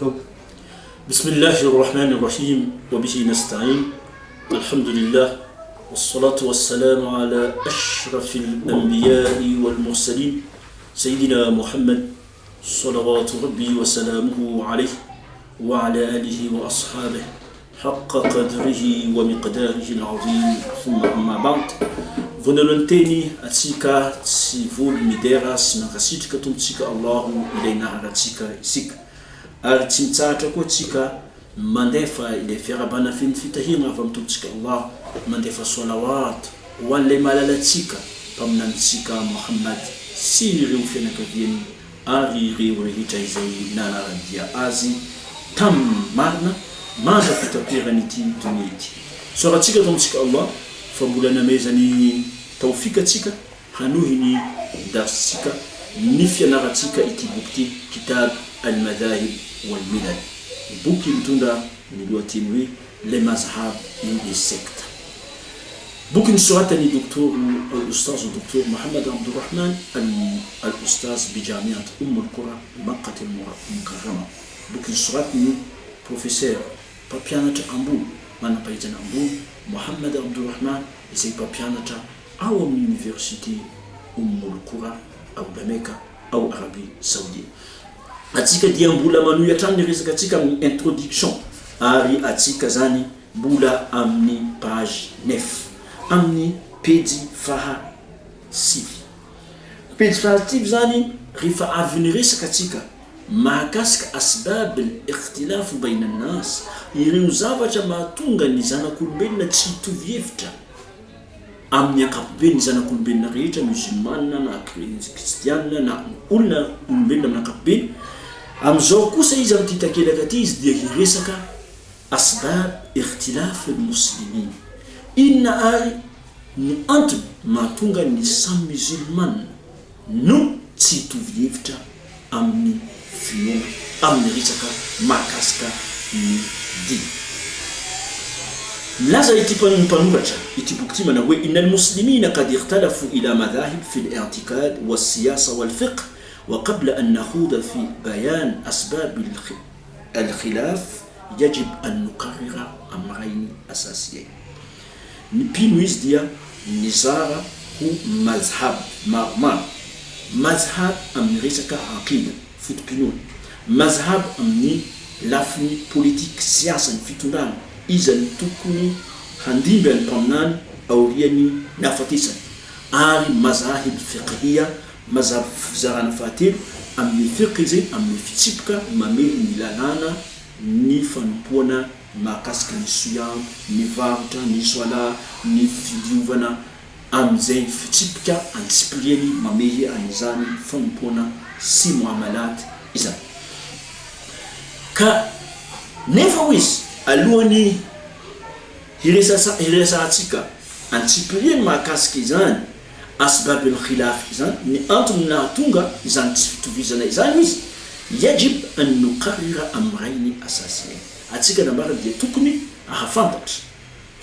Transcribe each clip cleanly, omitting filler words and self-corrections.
طب بسم الله الرحمن الرحيم وبه نستعين الحمد لله والصلاة والسلام على أشرف الأنبياء والمرسلين سيدنا محمد صلوات ربي وسلامه عليه وعلى آله وأصحابه حق قدره ومقداره العظيم ثم أما بعد vonalonteny atsika tsy volo midera sy nankasitrika tombotsika Allahu ilay naharatsika isika ary tsy mitsahatra koa tsika mandefa ilay fiarabana fitahina avy amin'ny tombotsika Allah mandefa salawat ho an'ilay malalatsika mpaminantsika Muhammad sy ireo fianakaviany ary ireo rehetra izay nanaradia azy tamin'ny marina mandrapitaperan'ity dunia ity soratsika tombotsika Allah fambola namezany tawfikatsika hanuhini darsika ni fianaratsika ity boky kitab al-madahib wal-milal boky mitondra ni lohateny hoe les mazhab et les sectes boky nisoratany al-ustaz Dr. Muhammad Abdurrahman al-ustaz bijamiat al-Qura Makkah al-Mukarrama boky nisoratany professeur papianatra ambony manapahitana ambony Muhammad Abdurrahman izay mpampianatra ao amin'ny université Qura ao Mecca ao Arabie Saoudite atsika dia mbola manohy hatrany resaka atsika amin'ny introduction ary atsika zany mbola amin'ny page 9 amin'ny page faha 6 page faha 6 zany rehefa avy ny resaka atsika mahakasika asbab al-ikhtilaf baina an-nas ireo zavatra mahatonga ny zanak'olombelona tsy hitovy hevitra amin'ny ankapobeny zanak'olombelona rehetra musulmana na kristianina na olona olombelona amin'ny ankapobeny am'izao kosa izy amin'ny titakelaka aty izy dia hiresaka asbab ikhtilaf al-muslimin inna ary ny antony mahatonga ny samy musulmana no tsy hitovy hevitra amin'ny finoana amin'ny resaka mahakasika ny dini laza ity mpanoratra ity boky ity manao hoe innal muslimina qad ikhtalafu ila madahib fi al-i'tiqad was-siyasa wal-fiqh wa qabla an nakhuda fi bayan asbab al-khilaf yajib an nukarrira amrayn asasiyayn ni pino izy dia nizara hu mazhab marmar mazhab amin'ny resaka aqida fotopinoana mazhab amin'ny lafiny politique siasa ny fitondrana izany tokony handimby any mpaminany aoriany nafatesany ary mazahib fiqhia mazhab fizarana fahatelo amin'ny fiqh izay amin'ny fitsipoka mamely ny lalàna ny fanompoana mahakasika ny siyam ny varotra ny soala ny fidiovana amin'izay fitsipoka antsipiriany mamehy an'izany fanompoana sy muamalat izany ka nefa izy alohany hiresatsika antsipiriany mahakasika izany asbab al-khilaf izany ny antony nahatonga izany tsy fitovizana izany izy yajib an nukarrira amrayn asasiyayn atsika nambarany dia tokony ahafantatra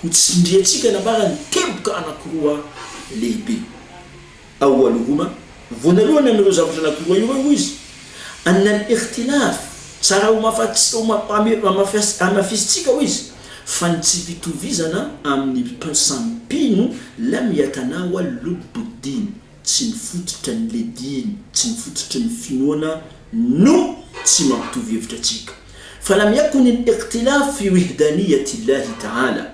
ho tsindriatsika nambarany teboka anakiroa lehibe awaluhuma vonalohany amin'ireo zavatra anakiroa io izy anna al-ikhtilaf tsara amafisitsika izy fa ny tsy fitovizana amin'ny sampino lam yatanawal lubuddin tsy mifototra ny diny tsy mifototra ny finoana no tsy mampitovy hevitra atsika fa lam yakun al-ikhtilaf fi wahdaniyati llahi ta'ala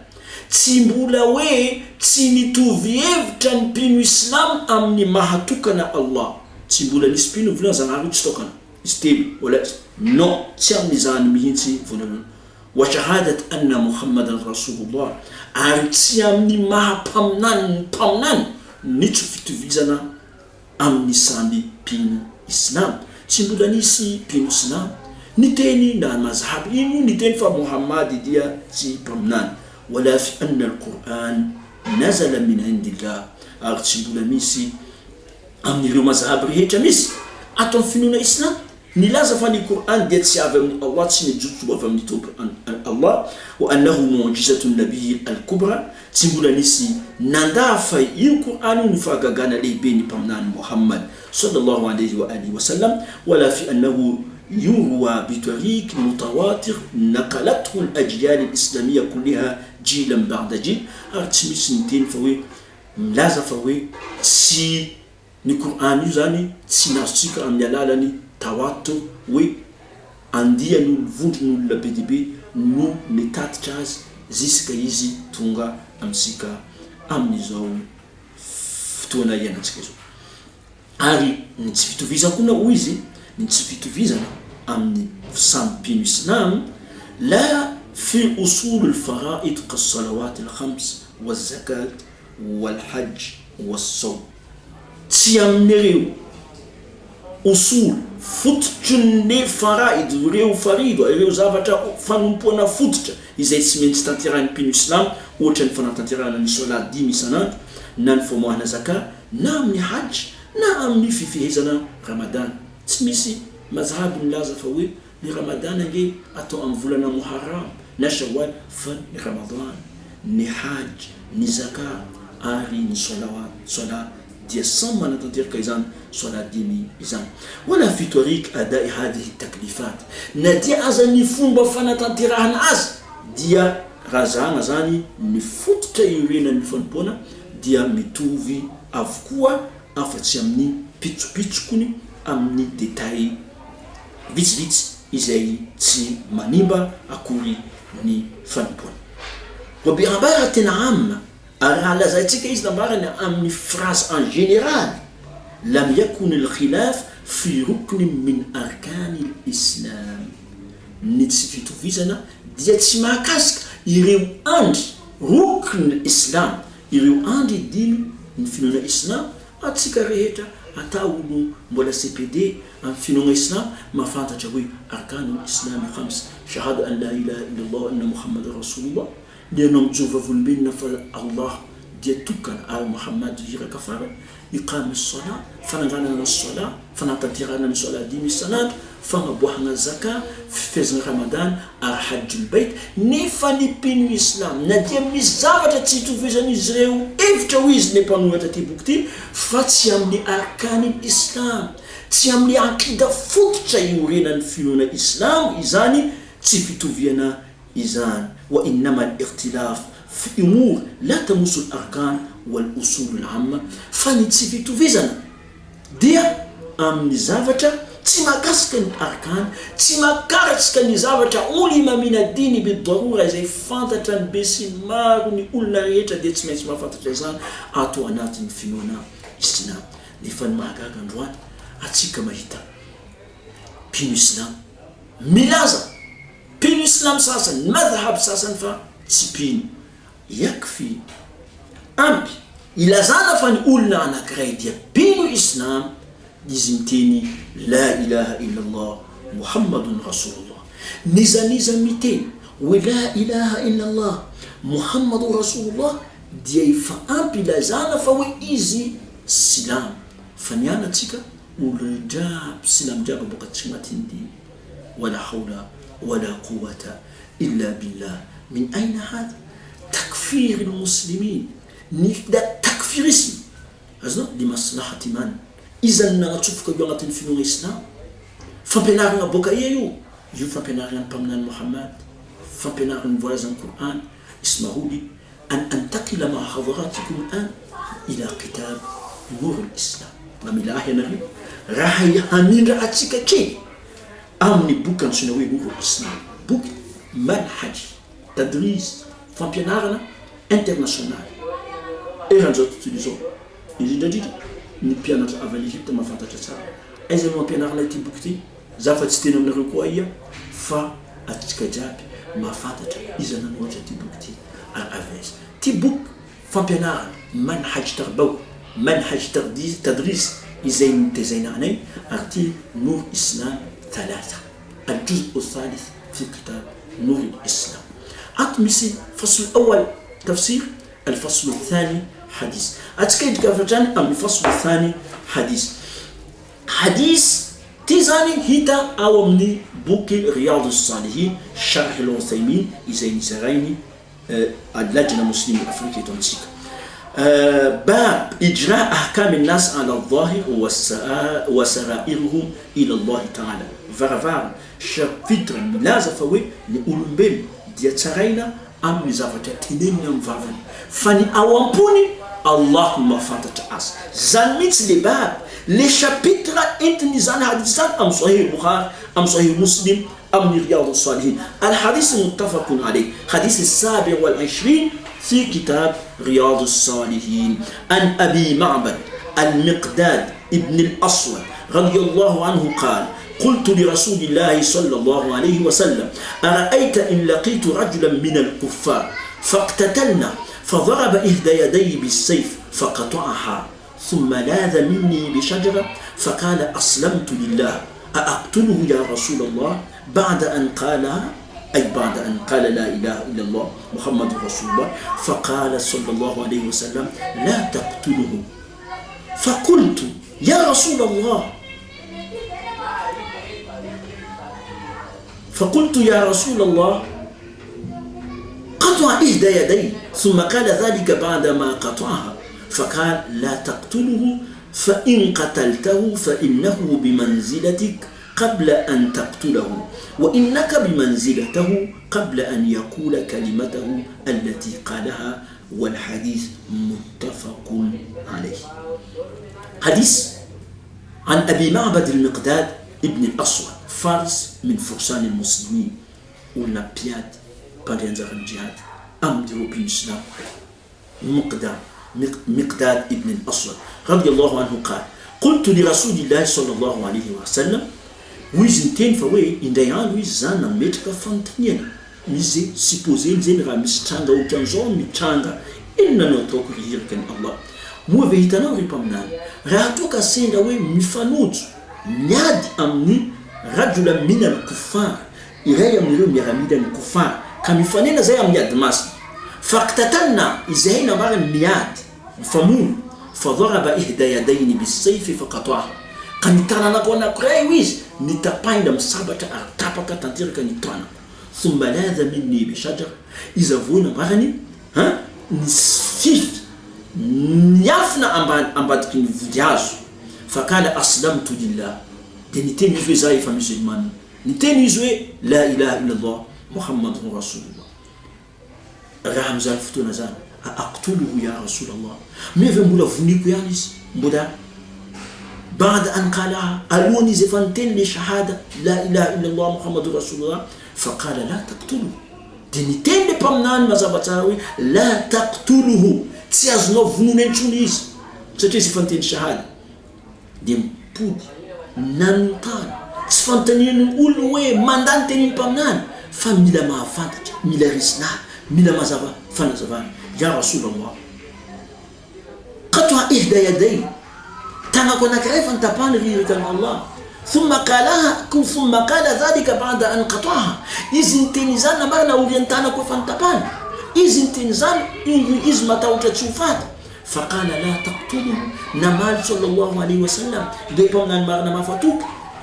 tsy mbola hoe tsy nitovy hevitra ny pino islam amin'ny mahatokana Allah tsy mbola nisy pino volana zanahary tsy tokana isteby wala no tsy amin'izany mihitsy vonalohany wa shahadat anna muhammadan rasulullah ary tsy amin'ny mahampaminany ny tsy fitovizana amin'ny samby pino islam tsy mbola nisy pino islam ny teny na mazhab ino ny teny fa Muhammad dia tsy mpaminany wala fi anna al-Qur'an nazala min indillah ary tsy mbola misy amin'ireo mazhab rehetra misy ato amin'ny finoana islam nilaza fa ny Qur'an dia tsy avy amin'ny Allah tsy nijotso avy amin'ny tompo Allah wa annahu mu'jizatun nabiy al-kubra tsy mbola nisy nandafa io Qur'an ny fahagagana lehibe ny mpaminany Muhammad sallallahu alayhi wa alihi wa sallam wala fi annahu يروى بطريق متواتر نقلته الأجيال الإسلامية كلها جيلا بعد جيل أرتمي سنتين فوي ملازا فوي سي نقرآن يزاني سي ناسيك أم يلالني تواتر وي andia nous vundu nous la PDB nous ne tatchas ziska hizi tunga amsika amnizao ftona yana tsikezo ari nitsifituviza kuna uizi nitsifituviza amni sampinu islam la في أصول الفرائض كالصلوات الخمس والزكاة والحج والصوم تيامنريو أصول futune faraid reo farido reo zavatra fanompoana fototra izay tsy maintsy tanterahany mpino islam ohatra ny fanatanterahana ny solat 10 isanandro na ny famoahana zaka na amin'ny hajj na amin'ny fifehezana ramadan tsy misy mazhaby milaza fa hoe ny ramadan ange atao amin'ny volana muharram na shawwal fa ny ramadan ny hajj ny zaka ary ny solat dia samba natanteraka izany solat 10 izany wala fi tariq adai hadhihi taklifat na dia azany fomba fanatanterahana azy dia razana zany ny fototra irena ny fanompoana dia mitovy avokoa afatsy amin'ny pitsopitsokony amin'ny détail vitsivitsy izay tsy manimba akory ny fanompoana وبعبارة عامة على ذلك إذا نبغى أمني فراس en général لم يكن الخلاف في ركن من أركان الإسلام نتسفيتو فيزنا ديت ما كاسك يريو عند ركن الإسلام يريو عند الدين نفينا الإسلام أتسكريتا أتاولو ولا CPD نفينا الإسلام ما فات جوي أركان الإسلام 5 شهادة أن لا إله إلا الله وأن محمد رسول الله لأنهم جوفا فلبين الله ديتوكا على محمد جيرا كفارة إقام الصلاة فنغانا الصلاة فنتطيرنا الصلاة ديم السنة فنبوحنا الزكاة في فزن رمضان على حج البيت نفاني بين الإسلام نديا مزارة تيتو فزن إزرائيل إفتويز نبانو تتبوكتي فاتيام لي أركان الإسلام تيام لي عقيدة فوتشا يورينا نفيونا الإسلام إزاني تيفتو فينا إزان وإنما الاختلاف في أمور لا تمس الأركان والأصول العامة فنتسفيتو فيزنا ديا أم نزافتا تما كاسكن أركان تما كاسكن نزافتا علم من الدين بالضرورة زي فانتا بسين مارني قلنا ريتا دي تسمى اسمها فانتا تزان أتو أناتن فينونا إسلام لفن ماكا كان أتيكا مهيتا بين إسلام ملازا بين الإسلام ساسا مذهب ساسا فتبين يكفي أمبي إلى زانا فنقولنا أنا كريديا بين الإسلام ديزمتيني لا إله إلا الله محمد رسول الله نزا ميتين ولا إله إلا الله محمد رسول الله دي فأمبي لا زانا فوي إيزي سلام فنيانا تيكا ورجاب سلام جاب بقتشماتين دي ولا حول ولا قوة إلا بالله من أين هذا؟ تكفير المسلمين نفدا تكفير اسم هذا لمصلحة من؟ إذا نشوف كيوم تنفيذ الإسلام فبنارنا بوكايو يو فبنارنا بمنا محمد فبنارنا فوازن القرآن اسمعوا لي أن أنتقل مع حضراتكم الآن إلى كتاب نور الإسلام وملاحي نبي راح يهمين رأتك كي أمني بوكان سنوي نور الإسلام بوك منهج تدريس فامبينارنا international et ranzo tulizo izidadi ni piano avant l'Égypte ma fantata ça ezema pianarna tibukti zafa tsitena na rekoia fa atika jabi ma fantata izana noja tibukti al aves tibuk fampianarna manhaj tarbaw manhaj tadris izain tezainane arti nur islam ثلاثة الجزء الثالث في كتاب نور الإسلام أطمسي فصل الأول تفسير الفصل الثاني حديث أتكيد كفتان أم الفصل الثاني حديث تيزاني هيتا أو مني بوكي رياض الصالحين شرح العثيمين إزاي نسريني اللجنة المسلمة الأفريقية تنسيك باب إجراء أحكام الناس على الظاهر وسرائرهم إلى الله تعالى varavara chapitre milaza fa hoe ny olombelo dia tsaraina amin'ny zavatra tenenina amin'ny vavany fa ny ao am-pony Allah mahafantatra azy zany mihitsy le bab le chapitre entiny zany hadith zany amin'ny sahih Bukhari amin'ny sahih Muslim أمن رياض الصالحين الحديث متفق عليه حديث السابع والعشرين في كتاب رياض الصالحين عن أبي معبد المقداد ابن الأسود رضي الله عنه قال قلت لرسول الله صلى الله عليه وسلم أرأيت إن لقيت رجلا من الكفار فاقتتلنا فضرب إحدى يديه بالسيف فقطعها ثم لاذ مني بشجرة فقال أسلمت لله أقتله يا رسول الله بعد أن قال لا إله إلا الله محمد رسول الله فقال صلى الله عليه وسلم لا تقتله فقلت يا رسول الله قطع إحدى يديه ثم قال ذلك بعدما قطعها فقال لا تقتله فإن قتلته فإنه بمنزلتك قبل أن تقتله وإنك بمنزلته قبل أن يقول كلمته التي قالها والحديث متفق عليه حديث عن أبي معبد المقداد ابن الأسود فارس من فرسان المسلمين قلنا بياد بارينزر الجهاد أم دروبين الإسلام مقداد ابن الأسود رضي الله عنه قال قلت لرسول الله صلى الله عليه وسلم ويزنتين فوي إنديان ويزانا متك فانتنين ميزي سيبوزين زين را مستانغا وكانزون متانغا إننا نتوكو يركن الله مو فيتنا وريبامنان راتوكا سيندا وي مفانوت نياد أمني رجلا من الكفار إغاية ميرو ميراميدا الكفار كمفانينا زي أمياد ماسي فاقتتلنا إزهينا مارا مياد فمون فضرب إحدى يدين بالسيف فقطعها كنتانا نقولنا كريويز نتابعين مسابة أرتابك تنتيرك نتانا ثم لاذ مني بشجر إذا فونا مغني نسفيف نيافنا أمبادك نفجاج فقال أسلمت لله نتين يزوي زايفة مسلمان نتين يزوي لا إله إلا الله محمد رسول الله رحم زالفتو نزال أقتله يا رسول الله ميفي مولا فنيكو يانيس مولا بعد أن قالها ألوني زفنتين لشهادة لا إله إلا الله محمد رسول الله فقال لا تقتله دينتين لبامنان مزابتاوي لا تقتله تسيازنو فنونين شونيس ستي زفنتين شهادة ديم بود نانتان زفنتين أولوي ماندانتين بامنان فميلا ما فانتج ميلا رسنا ميلا مزابا فنزبان يا رسول الله قطع إحدى يدي تانا كنا كيف انتبان ريكا الله ثم قال ذلك بعد أن قطعها إذن تنزان مرنا ورينتانا كيف انتبان إذن تنزان إذن ما تشوفات فقال لا تقتله نمال صلى الله عليه وسلم ديبونا مرنا ما فاتوك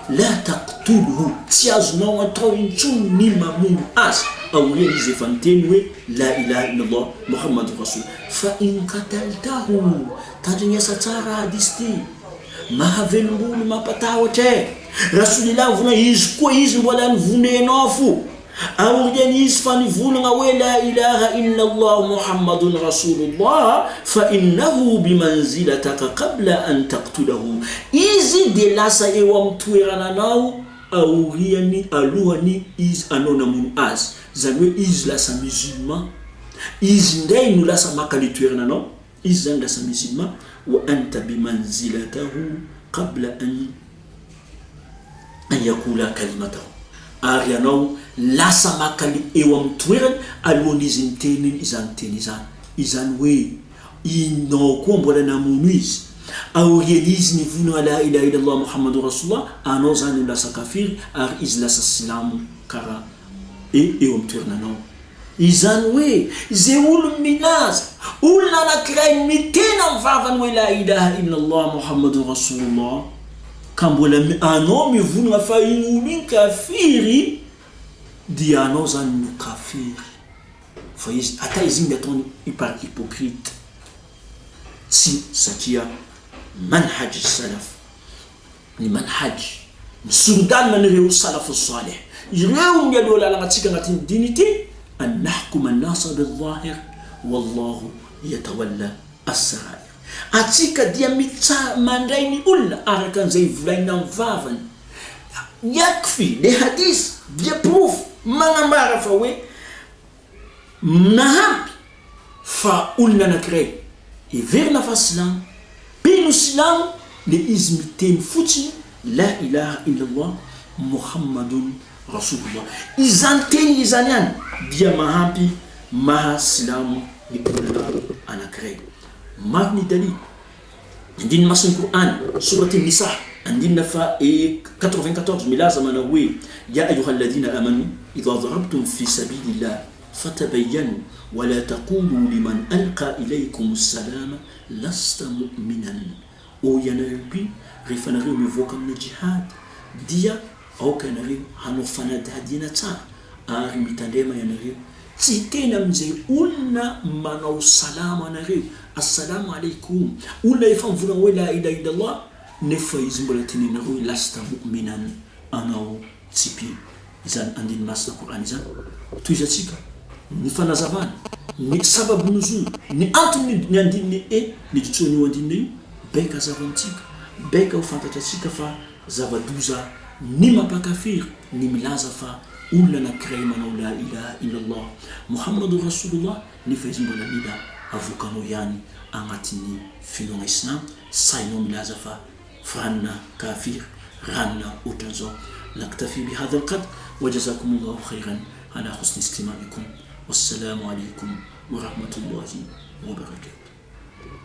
لا تقتله سيازنا وطوين شون نيما مون أس أو يلي فانتين لا إله إلا الله محمد رسول فإن قتلته تجني ستارا ديستي ما هفنبول ما بتاوته رسول الله فنا يزكو ولا نفني نافو أو ينيس فنفون لا إله إلا الله محمد رسول الله فإنه بمنزلتك قبل أن تقتله إذا دلاسا يوم تويرانا ناو أو رياني ألواني إز أنونا من أز زانوي إز لاسا مسلمان إز نداينو لاسا مكالي تويرانا ناو إز زان لاسا مسلمان وأنت بمنزلته قبل أن يقول كلمته أريانو لاسا مكالي إيوام تويران ألواني زنتينين إزان وي إنو كومبولا نامونيز أو يليز نفونو لا إله إلا الله محمد رسول الله أنو زانو لاسا كافير أر إز لاسا السلام كارا إيوام تويرانو إذن وي زيول الناس قلنا نكراي 200 فافن ولا إله إلا الله محمد رسول الله كم ولا أنو مفهوم فاينولين كافيري ديانو زانو كافير فايز أتا يزين بيتون يبار hypocrite si ساتيا منهج السلف المنهج sundan man rew salafu salih rew ngelo la la tika ngatin diniti an nahkum an-nas bil-zahir wallahu yatawalla as-sarair. Atika dia mitsa mandaini ulla arakan zai vlaina vavan yakfi de hadith dia proof mangambara fawe naham fa ulna nakre e verna faslan pinu silam le izmiten futi la ilaha illallah muhammadun rasulullah izanteni izanian dia mahampi maha silamu ni ulla anakre magni dali din masun Quran surat an-nisa andin nafa 94 milazama nawi ya ayyuhalladhina amanu idha darabtum fi sabilillah fatabayyanu wa la taqulu liman alqa ilaykum as-salama lasta mu'minan o yanabi rifanari mivokam na jihad dia au kanari hanofana dadina ta ari mitandema yanari titena mze ulna manau salama nari assalamu alaikum ula ifan vuna wala ila illallah nefa izmbalatini naru lasta mu'minan anau tipi izan andin masna Qur'an izan tujatika ni fana zavan ni sababu nuzul ni antuni ni andin ni ni tsoni wandini beka zavantika beka ufantatika fa zavaduza ni mapakafir ni milaza fa ula na krema na la ilaha illallah muhammadur rasulullah ni fezimbola nida avukano yani angatini filon islam sayno milaza fa فرنا كافر رنا وتنزو. نكتفي بهذا القدر وجزاكم الله خيرا على حسن استماعكم والسلام عليكم ورحمة الله وبركاته.